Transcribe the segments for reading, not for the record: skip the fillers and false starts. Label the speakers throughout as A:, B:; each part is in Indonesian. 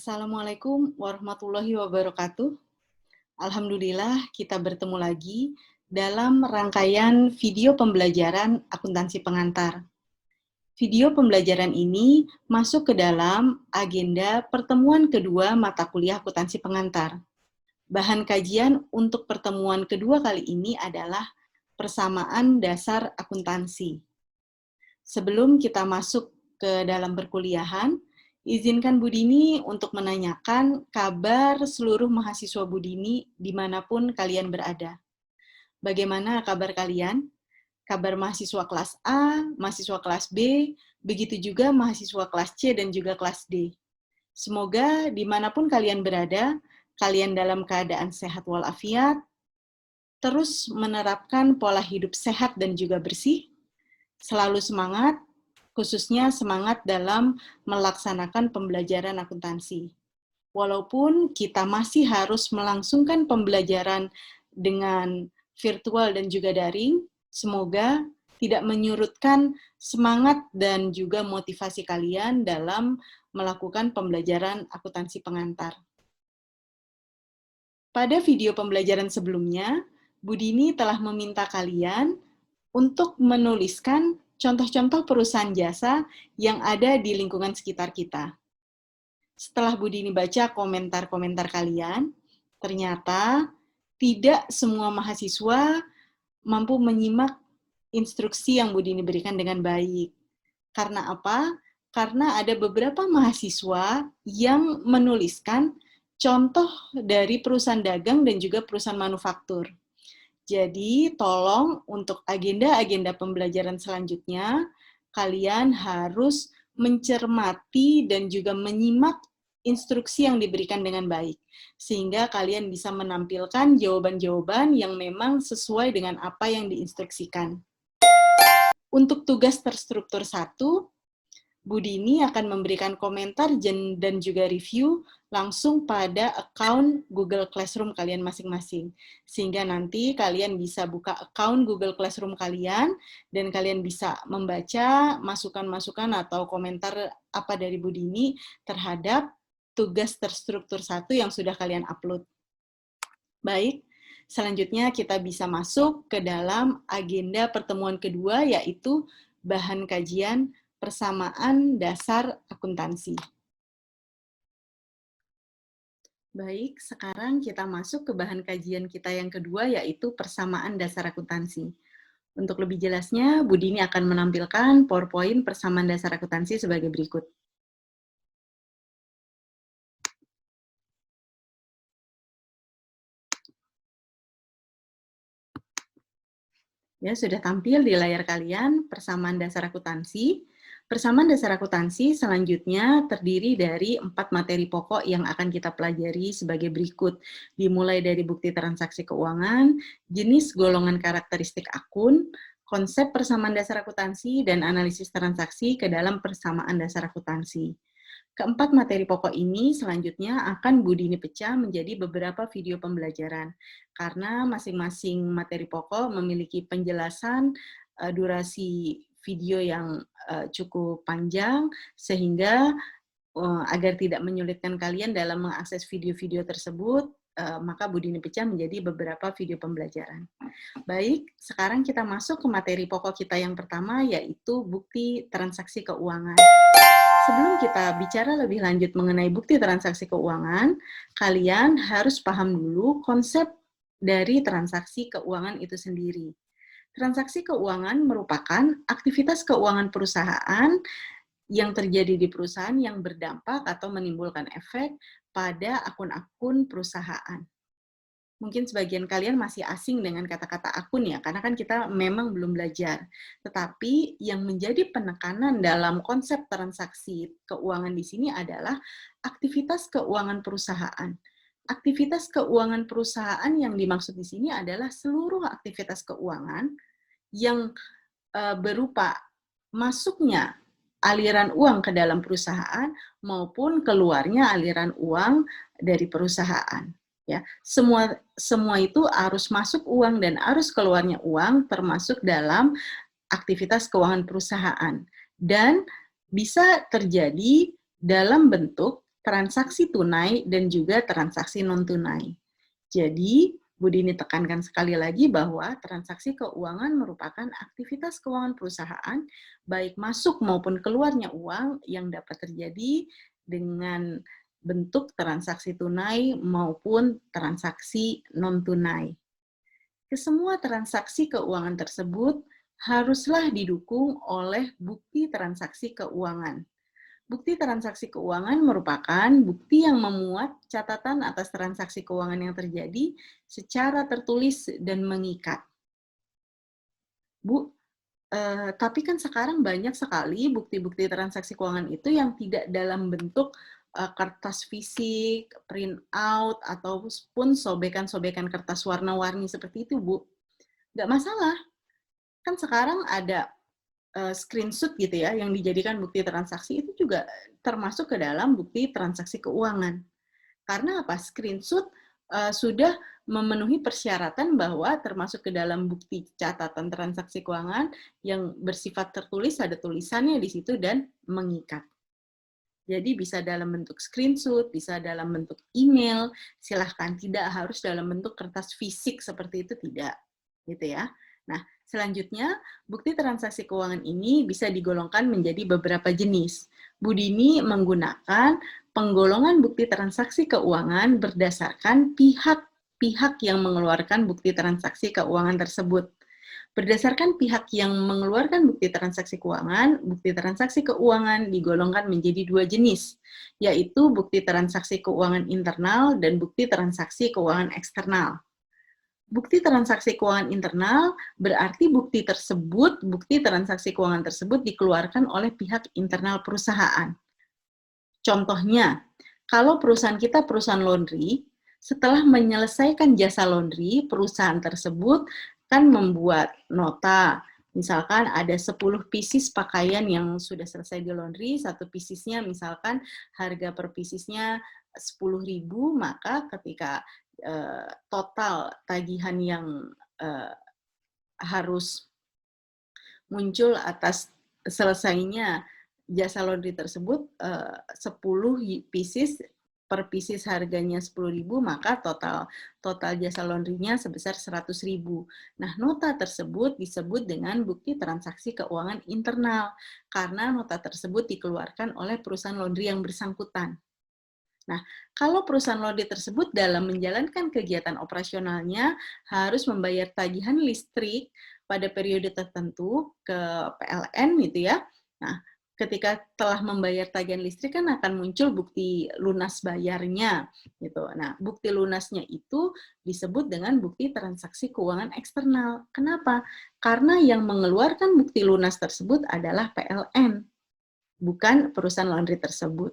A: Assalamualaikum warahmatullahi wabarakatuh. Alhamdulillah kita bertemu lagi dalam rangkaian video pembelajaran akuntansi pengantar. Video pembelajaran ini masuk ke dalam agenda pertemuan kedua mata kuliah akuntansi pengantar. Bahan kajian untuk pertemuan kedua kali ini adalah persamaan dasar akuntansi. Sebelum kita masuk ke dalam perkuliahan, izinkan Bu Dini untuk menanyakan kabar seluruh mahasiswa Bu Dini dimanapun kalian berada. Bagaimana kabar kalian? Kabar mahasiswa kelas A, mahasiswa kelas B, begitu juga mahasiswa kelas C dan juga kelas D. Semoga dimanapun kalian berada, kalian dalam keadaan sehat walafiat, terus menerapkan pola hidup sehat dan juga bersih, selalu semangat, khususnya semangat dalam melaksanakan pembelajaran akuntansi. Walaupun kita masih harus melangsungkan pembelajaran dengan virtual dan juga daring, semoga tidak menyurutkan semangat dan juga motivasi kalian dalam melakukan pembelajaran akuntansi pengantar. Pada video pembelajaran sebelumnya, Bu Dini telah meminta kalian untuk menuliskan contoh-contoh perusahaan jasa yang ada di lingkungan sekitar kita. Setelah Bu Dini baca komentar-komentar kalian, ternyata tidak semua mahasiswa mampu menyimak instruksi yang Bu Dini berikan dengan baik. Karena apa? Karena ada beberapa mahasiswa yang menuliskan contoh dari perusahaan dagang dan juga perusahaan manufaktur. Jadi, tolong untuk agenda-agenda pembelajaran selanjutnya, kalian harus mencermati dan juga menyimak instruksi yang diberikan dengan baik, sehingga kalian bisa menampilkan jawaban-jawaban yang memang sesuai dengan apa yang diinstruksikan. Untuk tugas terstruktur 1, Bu Dini akan memberikan komentar dan juga review langsung pada account Google Classroom kalian masing-masing. Sehingga nanti kalian bisa buka account Google Classroom kalian, dan kalian bisa membaca masukan-masukan atau komentar apa dari Bu Dini terhadap tugas terstruktur 1 yang sudah kalian upload. Baik, selanjutnya kita bisa masuk ke dalam agenda pertemuan kedua, yaitu bahan kajian persamaan dasar akuntansi. Baik, sekarang kita masuk ke bahan kajian kita yang kedua, yaitu persamaan dasar akuntansi. Untuk lebih jelasnya, Bu Dini akan menampilkan PowerPoint persamaan dasar akuntansi sebagai berikut. Ya, sudah tampil di layar kalian persamaan dasar akuntansi. Persamaan dasar akuntansi selanjutnya terdiri dari 4 materi pokok yang akan kita pelajari sebagai berikut, dimulai dari bukti transaksi keuangan, jenis golongan karakteristik akun, konsep persamaan dasar akuntansi, dan analisis transaksi ke dalam persamaan dasar akuntansi. Keempat materi pokok ini selanjutnya akan Bu Dini pecah menjadi beberapa video pembelajaran, karena masing-masing materi pokok memiliki penjelasan durasi video yang cukup panjang, sehingga agar tidak menyulitkan kalian dalam mengakses video-video tersebut, maka Bu Dini pecah menjadi beberapa video pembelajaran. Baik, sekarang kita masuk ke materi pokok kita yang pertama, yaitu bukti transaksi keuangan. Sebelum kita bicara lebih lanjut mengenai bukti transaksi keuangan, kalian harus paham dulu konsep dari transaksi keuangan itu sendiri. Transaksi keuangan merupakan aktivitas keuangan perusahaan yang terjadi di perusahaan yang berdampak atau menimbulkan efek pada akun-akun perusahaan. Mungkin sebagian kalian masih asing dengan kata-kata akun ya, karena kan kita memang belum belajar. Tetapi yang menjadi penekanan dalam konsep transaksi keuangan di sini adalah aktivitas keuangan perusahaan. Aktivitas keuangan perusahaan yang dimaksud di sini adalah seluruh aktivitas keuangan yang berupa masuknya aliran uang ke dalam perusahaan maupun keluarnya aliran uang dari perusahaan. Ya, semua itu arus masuk uang dan arus keluarnya uang termasuk dalam aktivitas keuangan perusahaan, dan bisa terjadi dalam bentuk transaksi tunai dan juga transaksi non-tunai. Jadi, Bu Dini tekankan sekali lagi bahwa transaksi keuangan merupakan aktivitas keuangan perusahaan, baik masuk maupun keluarnya uang yang dapat terjadi dengan bentuk transaksi tunai maupun transaksi non-tunai. Kesemua transaksi keuangan tersebut haruslah didukung oleh bukti transaksi keuangan. Bukti transaksi keuangan merupakan bukti yang memuat catatan atas transaksi keuangan yang terjadi secara tertulis dan mengikat. Bu, tapi kan sekarang banyak sekali bukti-bukti transaksi keuangan itu yang tidak dalam bentuk kertas fisik, print out, ataupun sobekan-sobekan kertas warna-warni seperti itu, Bu. Nggak masalah, kan sekarang ada screenshot gitu ya, yang dijadikan bukti transaksi itu juga termasuk ke dalam bukti transaksi keuangan. Karena apa? Screenshot sudah memenuhi persyaratan bahwa termasuk ke dalam bukti catatan transaksi keuangan yang bersifat tertulis, ada tulisannya di situ dan mengikat. Jadi bisa dalam bentuk screenshot, bisa dalam bentuk email, silahkan, tidak harus dalam bentuk kertas fisik seperti itu, tidak. Gitu ya. Nah, selanjutnya, bukti transaksi keuangan ini bisa digolongkan menjadi beberapa jenis. Bu Dini menggunakan penggolongan bukti transaksi keuangan berdasarkan pihak yang mengeluarkan bukti transaksi keuangan tersebut. Berdasarkan pihak yang mengeluarkan bukti transaksi keuangan digolongkan menjadi dua jenis, yaitu bukti transaksi keuangan internal dan bukti transaksi keuangan eksternal. Bukti transaksi keuangan internal berarti bukti transaksi keuangan tersebut dikeluarkan oleh pihak internal perusahaan. Contohnya, kalau perusahaan kita perusahaan laundry, setelah menyelesaikan jasa laundry, perusahaan tersebut kan membuat nota. Misalkan ada 10 pieces pakaian yang sudah selesai di laundry, satu piecesnya misalkan harga per piecesnya 10.000, maka ketika total tagihan yang harus muncul atas selesainya jasa laundry tersebut 10 pieces, per pieces harganya 10.000, maka total jasa laundry-nya sebesar 100.000. Nah, nota tersebut disebut dengan bukti transaksi keuangan internal karena nota tersebut dikeluarkan oleh perusahaan laundry yang bersangkutan. Nah, kalau perusahaan laundry tersebut dalam menjalankan kegiatan operasionalnya harus membayar tagihan listrik pada periode tertentu ke PLN gitu ya. Nah, ketika telah membayar tagihan listrik kan akan muncul bukti lunas bayarnya gitu. Nah, bukti lunasnya itu disebut dengan bukti transaksi keuangan eksternal. Kenapa? Karena yang mengeluarkan bukti lunas tersebut adalah PLN, bukan perusahaan laundry tersebut.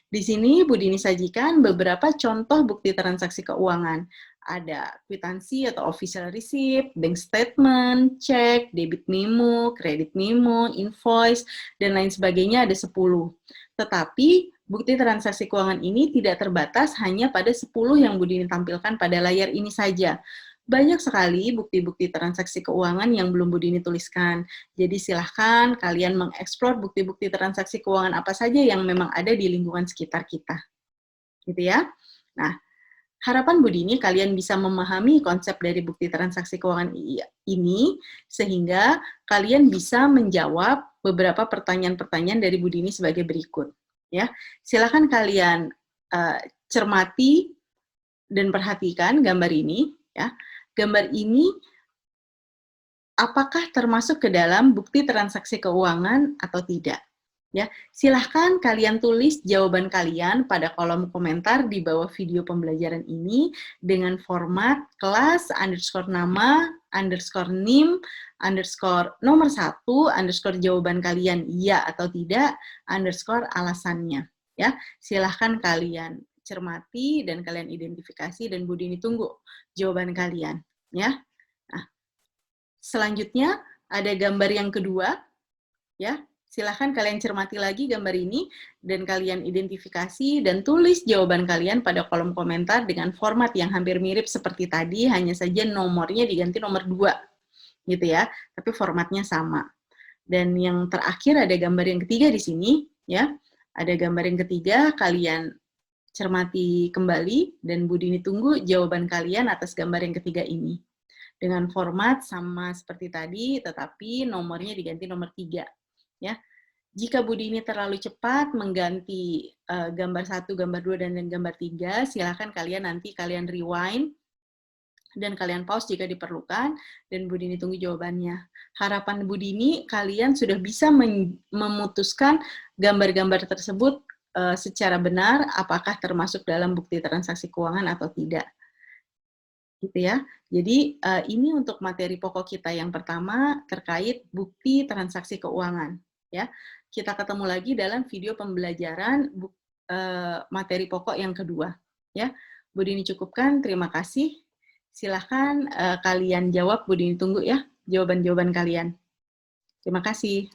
A: Di sini Bu Dini sajikan beberapa contoh bukti transaksi keuangan. Ada kwitansi atau official receipt, bank statement, cek, debit memo, kredit memo, invoice, dan lain sebagainya ada 10. Tetapi bukti transaksi keuangan ini tidak terbatas hanya pada 10 yang Bu Dini tampilkan pada layar ini saja. Banyak sekali bukti-bukti transaksi keuangan yang belum Bu Dini tuliskan. Jadi silahkan kalian mengeksplor bukti-bukti transaksi keuangan apa saja yang memang ada di lingkungan sekitar kita. Gitu ya. Nah, harapan Bu Dini kalian bisa memahami konsep dari bukti transaksi keuangan ini sehingga kalian bisa menjawab beberapa pertanyaan-pertanyaan dari Bu Dini sebagai berikut. Ya, silakan kalian cermati dan perhatikan gambar ini. Ya, gambar ini apakah termasuk ke dalam bukti transaksi keuangan atau tidak? Ya, silahkan kalian tulis jawaban kalian pada kolom komentar di bawah video pembelajaran ini dengan format kelas _nama _nim _nomor 1 jawaban kalian iya atau tidak _alasannya. Ya, silahkan kalian cermati dan kalian identifikasi dan Bu Dini tunggu jawaban kalian. Ya, nah, selanjutnya ada gambar yang kedua. Ya, silahkan kalian cermati lagi gambar ini dan kalian identifikasi dan tulis jawaban kalian pada kolom komentar dengan format yang hampir mirip seperti tadi, hanya saja nomornya diganti nomor 2 gitu ya, tapi formatnya sama. Dan yang terakhir ada gambar yang ketiga di sini ya. Ada gambar yang ketiga, kalian cermati kembali, dan Bu Dini tunggu jawaban kalian atas gambar yang ketiga ini. Dengan format sama seperti tadi, tetapi nomornya diganti nomor 3. Ya. Jika Bu Dini terlalu cepat mengganti gambar 1, gambar 2, dan gambar 3, silakan kalian rewind dan kalian pause jika diperlukan, dan Bu Dini tunggu jawabannya. Harapan Bu Dini, kalian sudah bisa memutuskan gambar-gambar tersebut secara benar, apakah termasuk dalam bukti transaksi keuangan atau tidak. Gitu ya. Jadi, ini untuk materi pokok kita yang pertama terkait bukti transaksi keuangan. Ya. Kita ketemu lagi dalam video pembelajaran materi pokok yang kedua. Ya. Bu Dini cukupkan, terima kasih. Silahkan kalian jawab, Bu Dini tunggu ya jawaban-jawaban kalian. Terima kasih.